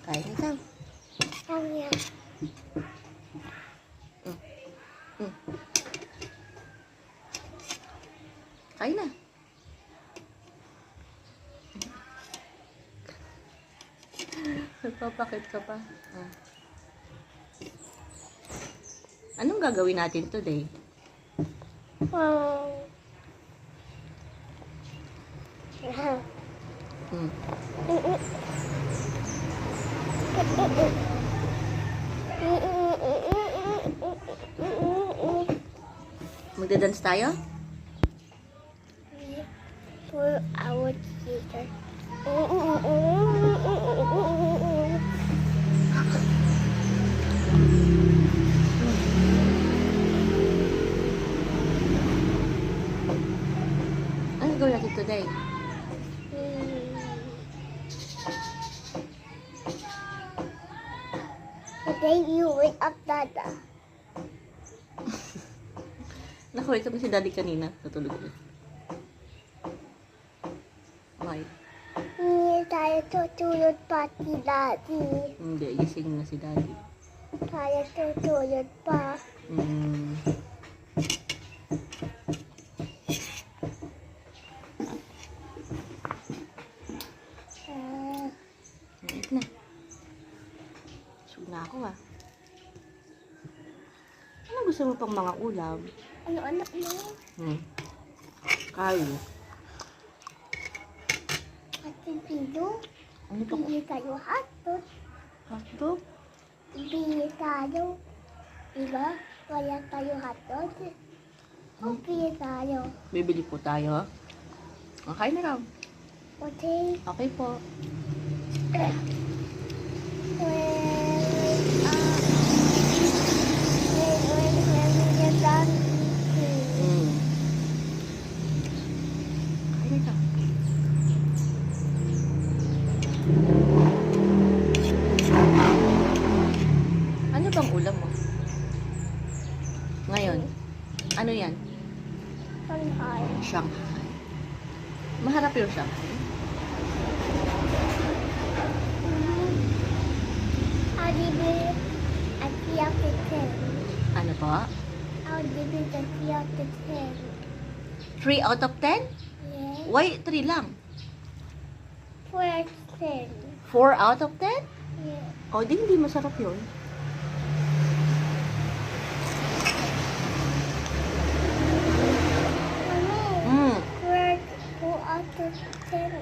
Kain na ikaw. Kaya. Kain na. Nagpapakit ka pa. Anong gagawin natin today? Magdadance tayo? For our teacher. Ano gawin natin today? Today you wake up, Dada. Nakawake up na si Daddy kanina. Natulog ulit. Why? Hindi tayo tutulog pa si Daddy. Hindi, gising na si Daddy. Tayo tutulog pa. Wait na. Sug na ako ah. Ano gusto mo pang mga ulam? Ano anak mo? Kayo. At pilo. Ano pa? Bili tayo hotdog. Hotdog? Bili tayo. Diba? Wala tayo hotdog. Bili tayo. Bibili po tayo. Okay na raw. Okay. Okay po. When you're done eating. Okay na. Ano bang ulam mo? Ngayon? Ano yan? Shanghai. Shanghai. Maharap yung Shanghai. I'll give it a 3 out of 10. Ano po? I'll give it a 3 out of 10. 3 out of 10? Yeah. Why 3 lang? 4 out of 10. 4 out of 10? Yeah. O, di hindi masarap yun. Ano? 4 out of 10.